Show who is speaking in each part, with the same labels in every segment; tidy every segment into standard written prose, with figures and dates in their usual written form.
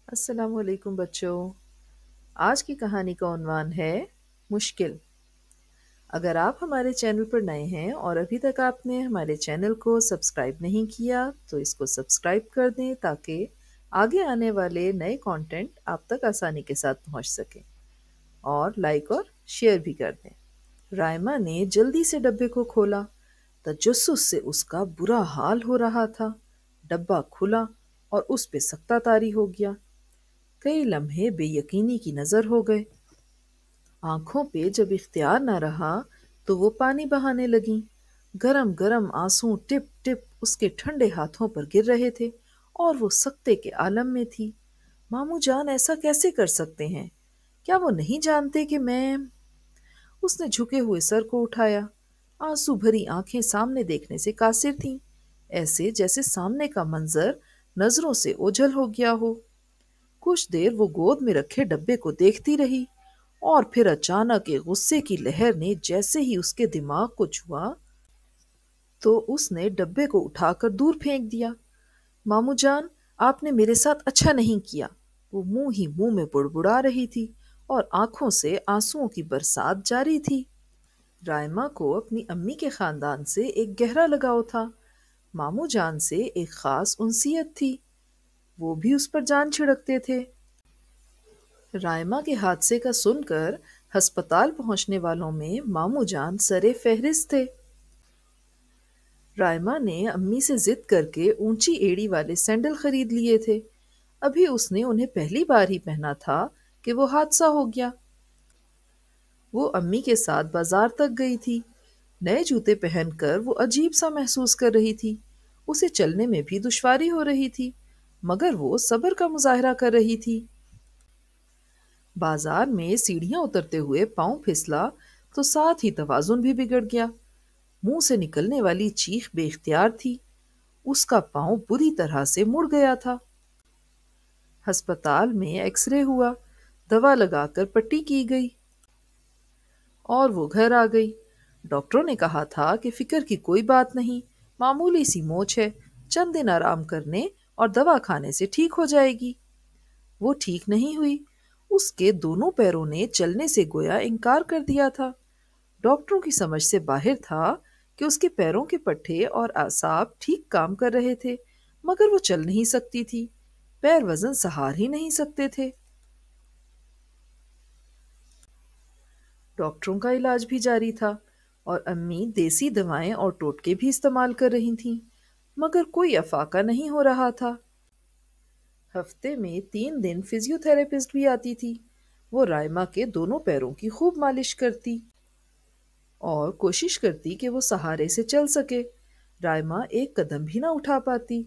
Speaker 1: السلام علیکم بچوں۔ آج کی کہانی کا عنوان ہے مشکل۔ اگر آپ ہمارے چینل پر نئے ہیں اور ابھی تک آپ نے ہمارے چینل کو سبسکرائب نہیں کیا تو اس کو سبسکرائب کر دیں تاکہ آگے آنے والے نئے کانٹینٹ آپ تک آسانی کے ساتھ پہنچ سکیں، اور لائک اور شیئر بھی کر دیں۔ رائما نے جلدی سے ڈبے کو کھولا۔ تجسس سے اس کا برا حال ہو رہا تھا۔ ڈبہ کھلا اور اس پہ سکتہ طاری ہو گیا۔ کئی لمحے بے یقینی کی نظر ہو گئے۔ آنکھوں پہ جب اختیار نہ رہا تو وہ پانی بہانے لگیں۔ گرم گرم آنسو ٹپ ٹپ اس کے ٹھنڈے ہاتھوں پر گر رہے تھے اور وہ سکتے کے عالم میں تھی۔ ماموں جان ایسا کیسے کر سکتے ہیں؟ کیا وہ نہیں جانتے کہ میں… اس نے جھکے ہوئے سر کو اٹھایا۔ آنسو بھری آنکھیں سامنے دیکھنے سے قاصر تھیں، ایسے جیسے سامنے کا منظر نظروں سے اوجھل ہو گیا ہو۔ کچھ دیر وہ گود میں رکھے ڈبے کو دیکھتی رہی، اور پھر اچانک ایک غصے کی لہر نے جیسے ہی اس کے دماغ کو چھوا تو اس نے ڈبے کو اٹھا کر دور پھینک دیا۔ ماموں جان، آپ نے میرے ساتھ اچھا نہیں کیا۔ وہ منہ ہی منہ میں بڑبڑا رہی تھی اور آنکھوں سے آنسوؤں کی برسات جاری تھی۔ رائما کو اپنی امی کے خاندان سے ایک گہرا لگاؤ تھا۔ ماموں جان سے ایک خاص انسیت تھی، وہ بھی اس پر جان چھڑکتے تھے۔ رائما کے حادثے کا سن کر ہسپتال پہنچنے والوں میں ماموں جان سرِ فہرست تھے۔ رائما نے امی سے ضد کر کے اونچی ایڑی والے سینڈل خرید لیے تھے۔ ابھی اس نے انہیں پہلی بار ہی پہنا تھا کہ وہ حادثہ ہو گیا۔ وہ امی کے ساتھ بازار تک گئی تھی۔ نئے جوتے پہن کر وہ عجیب سا محسوس کر رہی تھی۔ اسے چلنے میں بھی دشواری ہو رہی تھی، مگر وہ صبر کا مظاہرہ کر رہی تھی۔ بازار میں سیڑھیاں اترتے ہوئے پاؤں پھسلا تو ساتھ ہی توازن بھی بگڑ گیا۔ منہ سے نکلنے والی چیخ بے اختیار تھی۔ اس کا پاؤں بری طرح سے مڑ گیا تھا۔ ہسپتال میں ایکس رے ہوا، دوا لگا کر پٹی کی گئی اور وہ گھر آ گئی۔ ڈاکٹروں نے کہا تھا کہ فکر کی کوئی بات نہیں، معمولی سی موچ ہے، چند دن آرام کرنے اور دوا کھانے سے ٹھیک ہو جائے گی۔ وہ ٹھیک نہیں ہوئی۔ اس کے دونوں پیروں نے چلنے سے گویا انکار کر دیا تھا۔ ڈاکٹروں کی سمجھ سے باہر تھا کہ اس کے پیروں کے پٹھے اور اعصاب ٹھیک کام کر رہے تھے، مگر وہ چل نہیں سکتی تھی۔ پیر وزن سہار ہی نہیں سکتے تھے۔ ڈاکٹروں کا علاج بھی جاری تھا اور امی دیسی دوائیں اور ٹوٹکے بھی استعمال کر رہی تھیں، مگر کوئی افاقہ نہیں ہو رہا تھا۔ ہفتے میں 3 دن فزیو تھراپسٹ بھی آتی تھی۔ وہ رائما کے دونوں پیروں کی خوب مالش کرتی اور کوشش کرتی کہ وہ سہارے سے چل سکے۔ رائما ایک قدم بھی نہ اٹھا پاتی۔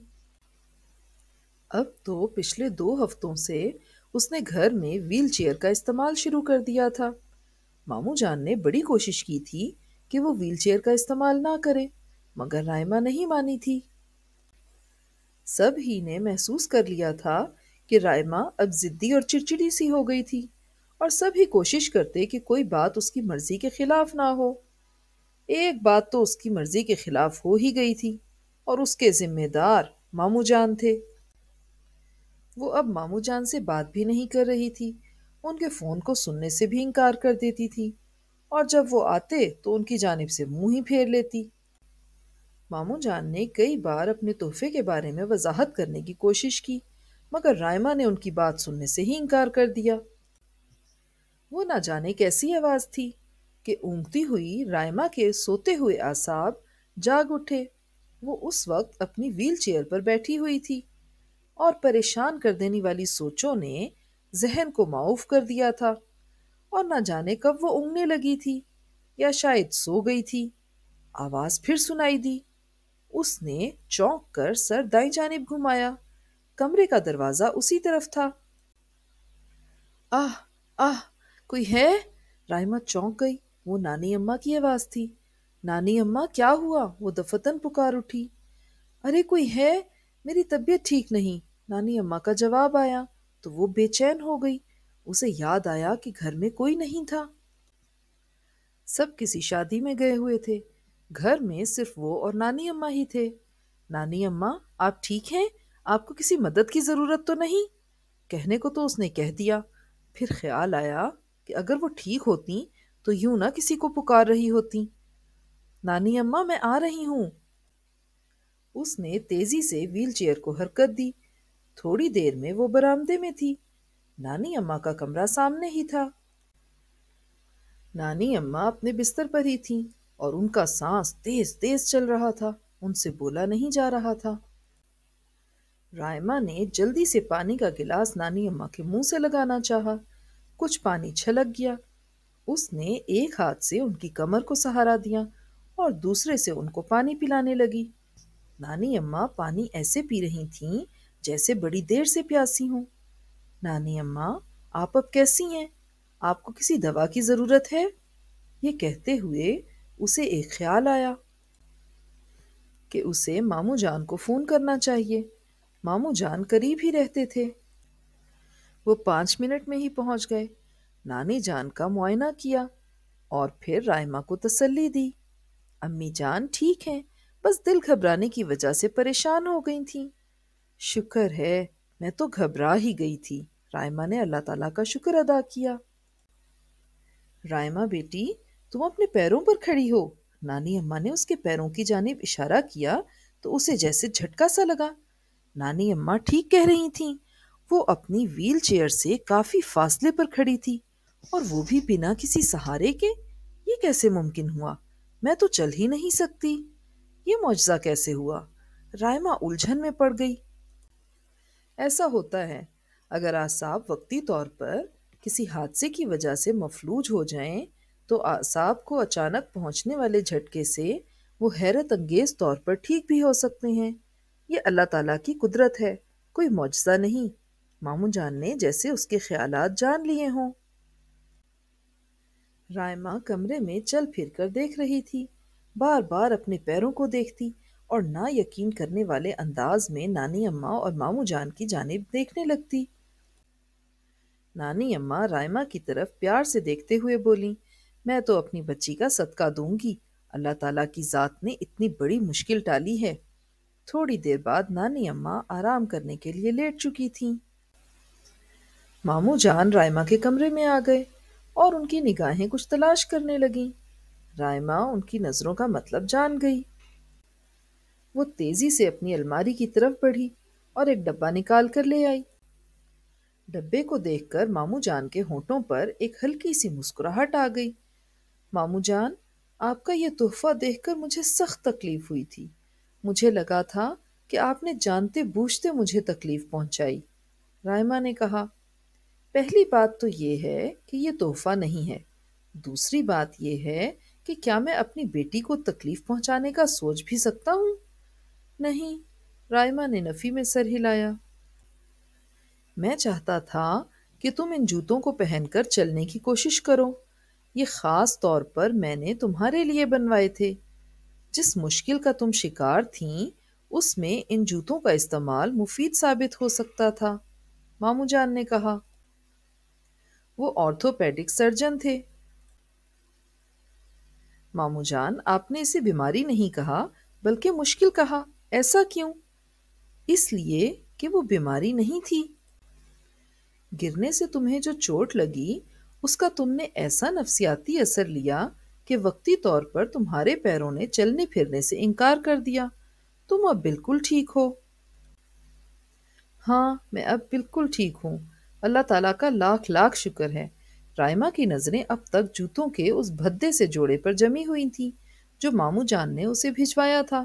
Speaker 1: اب تو پچھلے 2 ہفتوں سے اس نے گھر میں ویل چیئر کا استعمال شروع کر دیا تھا۔ ماموں جان نے بڑی کوشش کی تھی کہ وہ ویل چیئر کا استعمال نہ کرے، مگر رائما نہیں مانی تھی۔ سب ہی نے محسوس کر لیا تھا کہ رائما اب ضدی اور چڑچڑی سی ہو گئی تھی، اور سب ہی کوشش کرتے کہ کوئی بات اس کی مرضی کے خلاف نہ ہو۔ ایک بات تو اس کی مرضی کے خلاف ہو ہی گئی تھی، اور اس کے ذمہ دار ماموں جان تھے۔ وہ اب ماموں جان سے بات بھی نہیں کر رہی تھی، ان کے فون کو سننے سے بھی انکار کر دیتی تھی، اور جب وہ آتے تو ان کی جانب سے منہ ہی پھیر لیتی۔ ماموں جان نے کئی بار اپنے تحفے کے بارے میں وضاحت کرنے کی کوشش کی، مگر رائما نے ان کی بات سننے سے ہی انکار کر دیا۔ وہ نہ جانے کیسی آواز تھی کہ اونگتی ہوئی رائما کے سوتے ہوئے اعصاب جاگ اٹھے۔ وہ اس وقت اپنی ویل چیئر پر بیٹھی ہوئی تھی، اور پریشان کر دینے والی سوچوں نے ذہن کو معوف کر دیا تھا، اور نہ جانے کب وہ اونگنے لگی تھی یا شاید سو گئی تھی۔ آواز پھر سنائی دی۔ اس نے چونک کر سر دائیں جانب گھمایا۔ کمرے کا دروازہ اسی طرف تھا۔ آہ آہ، کوئی ہے؟ رائما چونک گئی۔ وہ نانی اماں کی آواز تھی۔ نانی اماں، کیا ہوا؟ وہ دفتن پکار اٹھی۔ ارے کوئی ہے، میری طبیعت ٹھیک نہیں، نانی اماں کا جواب آیا تو وہ بے چین ہو گئی۔ اسے یاد آیا کہ گھر میں کوئی نہیں تھا۔ سب کسی شادی میں گئے ہوئے تھے، گھر میں صرف وہ اور نانی اماں ہی تھے۔ نانی اماں، آپ ٹھیک ہیں؟ آپ کو کسی مدد کی ضرورت تو نہیں؟ کہنے کو تو اس نے کہہ دیا، پھر خیال آیا کہ اگر وہ ٹھیک ہوتی تو یوں نہ کسی کو پکار رہی ہوتی۔ نانی اماں میں آ رہی ہوں۔ اس نے تیزی سے ویل چیئر کو حرکت دی۔ تھوڑی دیر میں وہ برآمدے میں تھی۔ نانی اماں کا کمرہ سامنے ہی تھا۔ نانی اماں اپنے بستر پر ہی تھیں اور ان کا سانس تیز تیز چل رہا تھا، ان سے بولا نہیں جا رہا تھا۔ رائما نے جلدی سے پانی کا گلاس نانی اماں کے منہ سے لگانا چاہا، کچھ پانی چھلک گیا۔ اس نے ایک ہاتھ سے ان کی کمر کو سہارا دیا اور دوسرے سے ان کو پانی پلانے لگی۔ نانی اماں پانی ایسے پی رہی تھیں جیسے بڑی دیر سے پیاسی ہوں۔ نانی اماں، آپ اب کیسی ہیں؟ آپ کو کسی دوا کی ضرورت ہے؟ یہ کہتے ہوئے اسے ایک خیال آیا کہ اسے ماموں جان کو فون کرنا چاہیے۔ ماموں جان قریب ہی رہتے تھے۔ وہ 5 منٹ میں ہی پہنچ گئے، نانی جان کا معائنہ کیا اور پھر رائما کو تسلی دی۔ امی جان ٹھیک ہیں، بس دل گھبرانے کی وجہ سے پریشان ہو گئی تھیں۔ شکر ہے، میں تو گھبرا ہی گئی تھی۔ رائما نے اللہ تعالیٰ کا شکر ادا کیا۔ رائما بیٹی، تم اپنے پیروں پر کھڑی ہو۔ نانی اماں نے اس کے پیروں کی جانب اشارہ کیا تو اسے جیسے جھٹکا سا لگا۔ نانی اماں ٹھیک کہہ رہی تھیں، وہ اپنی ویل چیئر سے کافی فاصلے پر کھڑی تھی، اور وہ بھی بنا کسی سہارے کے۔ یہ کیسے ممکن ہوا؟ میں تو چل ہی نہیں سکتی۔ یہ معجزہ کیسے ہوا؟ رائما الجھن میں پڑ گئی۔ ایسا ہوتا ہے، اگر اعصاب وقتی طور پر کسی حادثے کی وجہ سے مفلوج ہو جائیں تو اعصاب کو اچانک پہنچنے والے جھٹکے سے وہ حیرت انگیز طور پر ٹھیک بھی ہو سکتے ہیں۔ یہ اللہ تعالیٰ کی قدرت ہے، کوئی معجزہ نہیں۔ ماموں جان نے جیسے اس کے خیالات جان لیے ہوں۔ رائما کمرے میں چل پھر کر دیکھ رہی تھی، بار بار اپنے پیروں کو دیکھتی اور نا یقین کرنے والے انداز میں نانی اماں اور ماموں جان کی جانب دیکھنے لگتی۔ نانی اماں رائما کی طرف پیار سے دیکھتے ہوئے بولیں، میں تو اپنی بچی کا صدقہ دوں گی، اللہ تعالیٰ کی ذات نے اتنی بڑی مشکل ٹالی ہے۔ تھوڑی دیر بعد نانی اماں آرام کرنے کے لیے لیٹ چکی تھیں۔ ماموں جان رائما کے کمرے میں آ گئے اور ان کی نگاہیں کچھ تلاش کرنے لگیں۔ رائما ان کی نظروں کا مطلب جان گئی۔ وہ تیزی سے اپنی الماری کی طرف بڑھی اور ایک ڈبہ نکال کر لے آئی۔ ڈبے کو دیکھ کر ماموں جان کے ہونٹوں پر ایک ہلکی سی مسکراہٹ آ گئی۔ ماموں جان، آپ کا یہ تحفہ دیکھ کر مجھے سخت تکلیف ہوئی تھی۔ مجھے لگا تھا کہ آپ نے جانتے بوجھتے مجھے تکلیف پہنچائی۔ رائما نے کہا، پہلی بات تو یہ ہے کہ یہ تحفہ نہیں ہے۔ دوسری بات یہ ہے کہ کیا میں اپنی بیٹی کو تکلیف پہنچانے کا سوچ بھی سکتا ہوں؟ نہیں، رائما نے نفی میں سر ہلایا۔ میں چاہتا تھا کہ تم ان جوتوں کو پہن کر چلنے کی کوشش کرو۔ یہ خاص طور پر میں نے تمہارے لیے بنوائے تھے۔ جس مشکل کا تم شکار تھیں، اس میں ان جوتوں کا استعمال مفید ثابت ہو سکتا تھا، ماموں جان نے کہا۔ وہ آرتھوپیڈک سرجن تھے۔ ماموں جان، آپ نے اسے بیماری نہیں کہا بلکہ مشکل کہا، ایسا کیوں؟ اس لیے کہ وہ بیماری نہیں تھی۔ گرنے سے تمہیں جو چوٹ لگی اس کا تم نے ایسا نفسیاتی اثر لیا کہ وقتی طور پر تمہارے پیروں نے چلنے پھرنے سے انکار کر دیا۔ تم اب بالکل ٹھیک ہو۔ ہاں، میں اب بالکل ٹھیک ہوں، اللہ تعالیٰ کا لاکھ لاکھ شکر ہے۔ رائما کی نظریں اب تک جوتوں کے اس بھدے سے جوڑے پر جمی ہوئی تھیں جو ماموں جان نے اسے بھجوایا تھا۔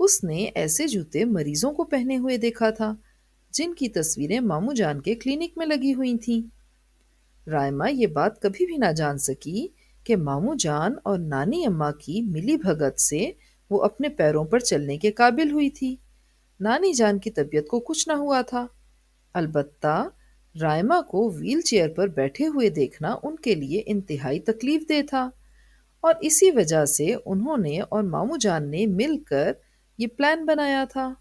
Speaker 1: اس نے ایسے جوتے مریضوں کو پہنے ہوئے دیکھا تھا جن کی تصویریں ماموں جان کے کلینک میں لگی ہوئی تھیں۔ رائما یہ بات کبھی بھی نہ جان سکی کہ ماموں جان اور نانی اماں کی ملی بھگت سے وہ اپنے پیروں پر چلنے کے قابل ہوئی تھی۔ نانی جان کی طبیعت کو کچھ نہ ہوا تھا، البتہ رائما کو ویل چیئر پر بیٹھے ہوئے دیکھنا ان کے لیے انتہائی تکلیف دہ تھا، اور اسی وجہ سے انہوں نے اور ماموں جان نے مل کر یہ پلان بنایا تھا۔